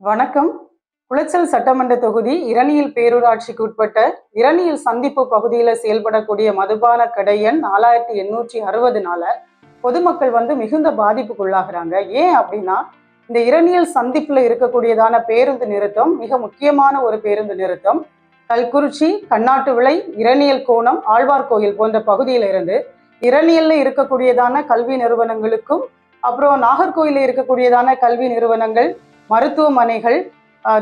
வணக்கம். குளச்சல் சட்டமன்ற தொகுதி இரணியல் பேரூராட்சிக்கு உட்பட்ட இரணியல் சந்திப்பு பகுதியில் செயல்படக்கூடிய மதுபான கடை எண் 4860 பொதுமக்கள் மிகுந்த பாதிப்புக்குள்ளாகிறாங்க. ஏன் அப்படின்னா, இந்த இரணியல் சந்திப்புல இருக்கக்கூடியதான பேருந்து நிறுத்தம் மிக முக்கியமான ஒரு பேருந்து நிறுத்தம். கல்குறிச்சி, கண்ணாட்டு விளை, இரணியல் கோணம், ஆழ்வார்கோயில் போன்ற பகுதியில இருந்து இரணியல்ல இருக்கக்கூடியதான கல்வி நிறுவனங்களுக்கும், அப்புறம் நாகர்கோயில இருக்கக்கூடியதான கல்வி நிறுவனங்கள், மருத்துவமனைகள்,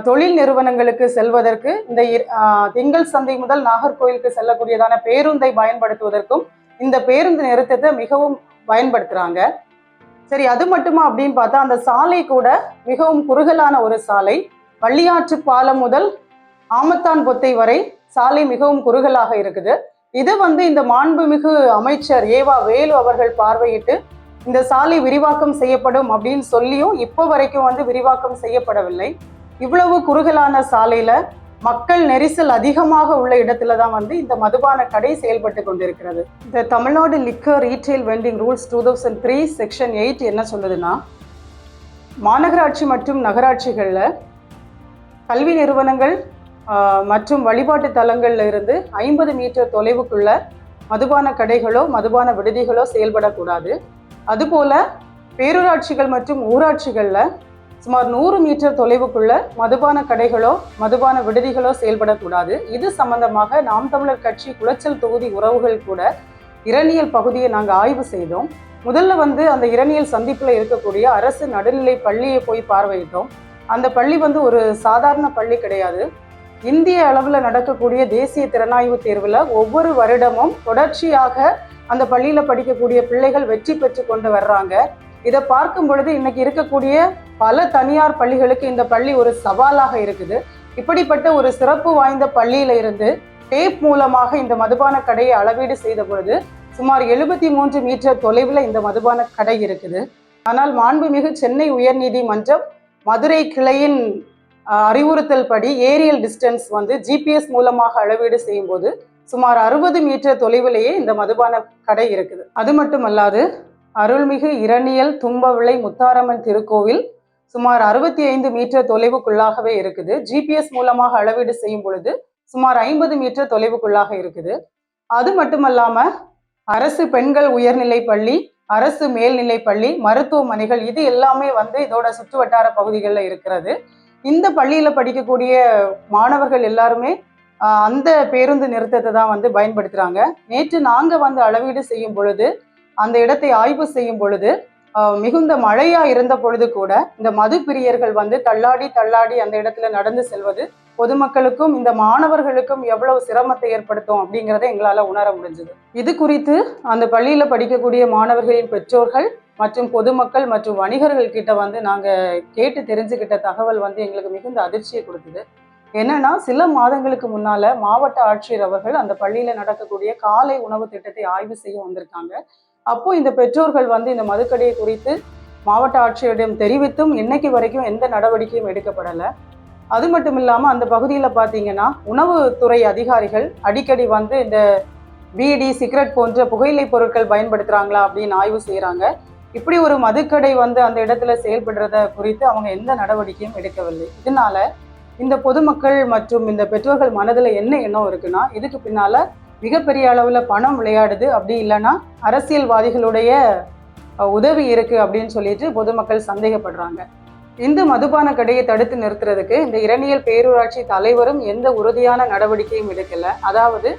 தொழில் நிறுவனங்களுக்கு செல்வதற்கு இந்த திங்கள் சந்தை முதல் நாகர்கோயிலுக்கு செல்லக்கூடியதான பேருந்தை பயன்படுத்துவதற்கும் இந்த பேருந்து நிறுத்தத்தை மிகவும் பயன்படுத்துறாங்க. சரி, அது மட்டுமா அப்படின்னு பார்த்தா, அந்த சாலை கூட மிகவும் குறுகலான ஒரு சாலை. வள்ளியாற்று பாலம் முதல் ஆமத்தான் பொத்தை வரை சாலை மிகவும் குறுகலாக இருக்குது. இது இந்த மாண்புமிகு அமைச்சர் ஏவா வேலு அவர்கள் பார்வையிட்டு இந்த சாலை விரிவாக்கம் செய்யப்படும் அப்படின்னு சொல்லியும் இப்போ வரைக்கும் விரிவாக்கம் செய்யப்படவில்லை. இவ்வளவு குறுகலான சாலையில மக்கள் நெரிசல் அதிகமாக உள்ள இடத்துல தான் இந்த மதுபான கடை செயல்பட்டு கொண்டிருக்கிறது. இந்த Tamil Nadu liquor retail vending rules 2003 section 8 என்ன சொல்லுதுன்னா, மாநகராட்சி மற்றும் நகராட்சிகள்ல கல்வி நிறுவனங்கள் மற்றும் வழிபாட்டு தலங்கள்ல இருந்து 50 மீட்டர் தொலைவுக்குள்ள மதுபான கடைகளோ மதுபான விடுதிகளோ செயல்படக்கூடாது. அதுபோல பேரூராட்சிகள் மற்றும் ஊராட்சிகள்ல சுமார் 100 மீட்டர் தொலைவுக்குள்ள மதுபான கடைகளோ மதுபான விடுதிகளோ செயல்படக்கூடாது. இது சம்பந்தமாக நாம் தமிழர் கட்சி குளச்சல் தொகுதி உறவுகள் கூட இரணியல் பகுதியை நாங்கள் ஆய்வு செய்தோம். முதல்ல அந்த இரணியல் சந்திப்புல இருக்கக்கூடிய அரசு நடுநிலை பள்ளியை போய் பார்வையிட்டோம். அந்த பள்ளி ஒரு சாதாரண பள்ளி கிடையாது. இந்திய அளவில் நடக்கக்கூடிய தேசிய திறனாய்வு தேர்வில் ஒவ்வொரு வருடமும் தொடர்ச்சியாக அந்த பள்ளியில படிக்கக்கூடிய பிள்ளைகள் வெற்றி பெற்று கொண்டு வர்றாங்க. இதை பார்க்கும் பொழுது இன்னைக்கு இருக்கக்கூடிய பல தனியார் பள்ளிகளுக்கு இந்த பள்ளி ஒரு சவாலாக இருக்குது. இப்படிப்பட்ட ஒரு சிறப்பு வாய்ந்த பள்ளியில இருந்து டேப் மூலமாக இந்த மதுபான கடையை அளவீடு செய்த பொழுது சுமார் 73 மீட்டர் தொலைவில் இந்த மதுபான கடை இருக்குது. ஆனால் மாண்புமிகு சென்னை உயர்நீதிமன்றம் மதுரை கிளையின் அறிவுறுத்தல் படி ஏரியல் டிஸ்டன்ஸ் ஜிபிஎஸ் மூலமாக அளவீடு செய்யும் போது சுமார் 60 மீட்டர் தொலைவிலேயே இந்த மதுபான கடை இருக்குது. அது மட்டுமல்லாது அருள்மிகு இரணியல் தும்பவிளை முத்தாரம்மன் திருக்கோவில் சுமார் 65 மீட்டர் தொலைவுக்குள்ளாகவே இருக்குது. ஜிபிஎஸ் மூலமாக அளவீடு செய்யும் பொழுது சுமார் 50 மீட்டர் தொலைவுக்குள்ளாக இருக்குது. அது மட்டுமல்லாம அரசு பெண்கள் உயர்நிலை பள்ளி, அரசு மேல்நிலை பள்ளி, மருத்துவமனைகள் இது எல்லாமே இதோட சுற்று வட்டார பகுதிகளில் இருக்கிறது. இந்த பள்ளியில படிக்கக்கூடிய மாணவர்கள் எல்லாருமே அந்த பேருந்து நிறுத்தத்தை தான் பயன்படுத்துறாங்க. நேற்று நாங்க அளவீடு செய்யும் பொழுது, அந்த இடத்தை ஆய்வு செய்யும் பொழுது மிகுந்த மழையா இருந்த பொழுது கூட இந்த மது பிரியர்கள் தள்ளாடி தள்ளாடி அந்த இடத்துல நடந்து செல்வது பொதுமக்களுக்கும் இந்த மாணவர்களுக்கும் எவ்வளவு சிரமத்தை ஏற்படுத்தும் அப்படிங்கிறத எங்களால உணர முடிஞ்சது. இது குறித்து அந்த பள்ளியில படிக்கக்கூடிய மாணவர்களின் பெற்றோர்கள் மற்றும் பொதுமக்கள் மற்றும் வணிகர்கள் கிட்ட நாங்க கேட்டு தெரிஞ்சுக்கிட்ட தகவல் எங்களுக்கு மிகுந்த அதிர்ச்சியை கொடுத்தது. என்னன்னா, சில மாதங்களுக்கு முன்னால மாவட்ட ஆட்சியர் அவர்கள் அந்த பள்ளியில நடக்கக்கூடிய காலை உணவு திட்டத்தை ஆய்வு செய்ய வந்திருக்காங்க. அப்போ இந்த பெற்றோர்கள் இந்த மதுக்கடையை குறித்து மாவட்ட ஆட்சியரிடம் தெரிவித்தும் இன்னைக்கு வரைக்கும் எந்த நடவடிக்கையும் எடுக்கப்படலை. அது மட்டும் இல்லாம அந்த பகுதியில பாத்தீங்கன்னா உணவுத்துறை அதிகாரிகள் அடிக்கடி இந்த பீடி, சிகரெட் போன்ற புகையிலை பொருட்கள் பயன்படுத்துறாங்களா அப்படின்னு ஆய்வு செய்யறாங்க. இப்படி ஒரு மதுக்கடை அந்த இடத்துல செயல்படுறத குறித்து அவங்க எந்த நடவடிக்கையும் எடுக்கவில்லை. இதனால இந்த பொதுமக்கள் மற்றும் இந்த பெற்றோர்கள் மனதில் என்ன எண்ணம் இருக்குன்னா, இதுக்கு பின்னால மிகப்பெரிய அளவுல பணம் விளையாடுது, அப்படி இல்லைன்னா அரசியல்வாதிகளுடைய உதவி இருக்கு அப்படின்னு சொல்லிட்டு பொதுமக்கள் சந்தேகப்படுறாங்க. இந்த மதுபான கடையை தடுத்து நிறுத்துறதுக்கு இந்த இரணியல் பேரூராட்சி தலைவரும் எந்த உறுதியான நடவடிக்கையும் எடுக்கல. அதாவது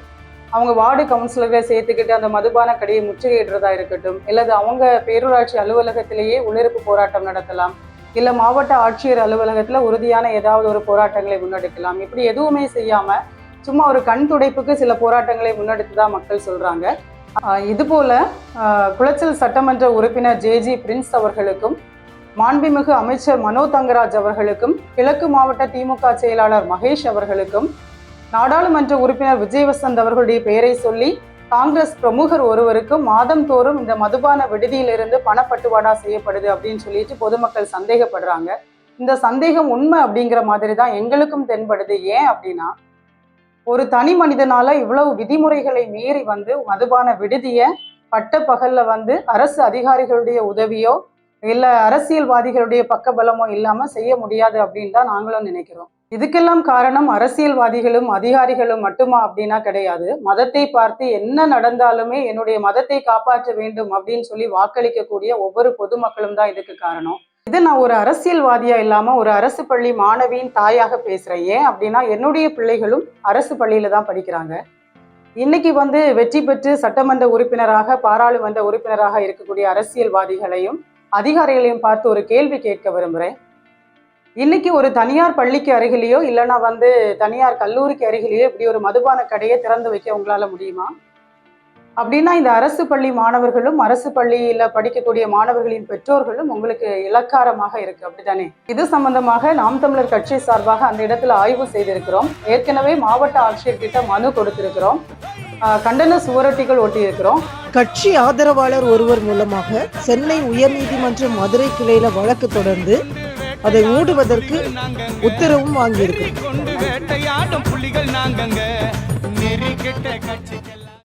அவங்க வார்டு கவுன்சிலரை சேர்த்துக்கிட்டு அந்த மதுபான கடையை முற்றுகையிடுறதா இருக்கட்டும், இல்லது அவங்க பேரூராட்சி அலுவலகத்திலேயே உள்ளிருப்பு போராட்டம் நடத்தலாம், இல்ல மாவட்ட ஆட்சியர் அலுவலகத்துல உறுதியான ஏதாவது ஒரு போராட்டங்களை முன்னெடுக்கலாம். இப்படி எதுவுமே செய்யாம சும்மா ஒரு கண் துடைப்புக்கு சில போராட்டங்களை முன்னெடுத்துதான் மக்கள் சொல்றாங்க. இது போல குளச்சல் சட்டமன்ற உறுப்பினர் ஜேஜி பிரின்ஸ் அவர்களுக்கும், மாண்புமிகு அமைச்சர் மனோ தங்கராஜ் அவர்களுக்கும், கிழக்கு மாவட்ட திமுக செயலாளர் மகேஷ் அவர்களுக்கும், நாடாளுமன்ற உறுப்பினர் விஜயவசந்த் அவர்களுடைய பெயரை சொல்லி காங்கிரஸ் பிரமுகர் ஒருவருக்கும் மாதம் தோறும் இந்த மதுபான விடுதியிலிருந்து பணப்பட்டுவாடா செய்யப்படுது அப்படின்னு சொல்லிட்டு பொதுமக்கள் சந்தேகப்படுறாங்க. இந்த சந்தேகம் உண்மை அப்படிங்கிற மாதிரி தான் எங்களுக்கும் தென்படுது. ஏன் அப்படின்னா, ஒரு தனி மனிதனால இவ்வளவு விதிமுறைகளை மீறி மதுபான விடுதியை பட்ட பகல்ல அரசு அதிகாரிகளுடைய உதவியோ இல்ல அரசியல்வாதிகளுடைய பக்கபலமோ இல்லாம செய்ய முடியாது அப்படின்னு தான் நாங்களும் நினைக்கிறோம். இதுக்கெல்லாம் காரணம் அரசியல்வாதிகளும் அதிகாரிகளும் மட்டுமா அப்படின்னா கிடையாது. மதத்தை பார்த்து என்ன நடந்தாலுமே என்னுடைய மதத்தை காப்பாற்ற வேண்டும் அப்படின்னு சொல்லி வாக்களிக்கக்கூடிய ஒவ்வொரு பொதுமக்களும் தான் இதுக்கு காரணம். இது நான் ஒரு அரசியல்வாதியா இல்லாம ஒரு அரசு பள்ளி மாணவியின் தாயாக பேசுறேன். ஏன் அப்படின்னா என்னுடைய பிள்ளைகளும் அரசு பள்ளியில தான் படிக்கிறாங்க. இன்னைக்கு வந்து வெற்றி பெற்று சட்டமன்ற உறுப்பினராக பாராளுமன்ற உறுப்பினராக இருக்கக்கூடிய அரசியல்வாதிகளையும் அதிகாரிகளையும் பார்த்து ஒரு கேள்வி கேட்க விரும்புகிறேன். இன்னைக்கு ஒரு தனியார் பள்ளிக்கு அருகிலேயோ இல்லைன்னா வந்து தனியார் கல்லூரிக்கு அருகிலேயோ இப்படி ஒரு மதுபான கடையை திறந்து வைக்க உங்களால முடியுமா? அப்படின்னா இந்த அரசு பள்ளி மாணவர்களும் அரசு பள்ளியில படிக்கக்கூடிய மாணவர்களின் பெற்றோர்களும் உங்களுக்கு இலக்காரமாக இருக்கு, அப்படித்தானே? இது சம்பந்தமாக நாம் தமிழர் கட்சி சார்பாக அந்த இடத்துல ஆய்வு செய்திருக்கிறோம். ஏற்கனவே மாவட்ட ஆட்சியர்கிட்ட மனு கொடுத்திருக்கிறோம். கண்டன சுவரொட்டிகள் ஒட்டியிருக்கிறோம். கட்சி ஆதரவாளர் ஒருவர் மூலமாக சென்னை உயர்நீதிமன்ற மதுரை கிளையில வழக்கு தொடர்ந்து அதை மூடுவதற்கு உத்தரவும் வாங்கியிருக்கிறோம்.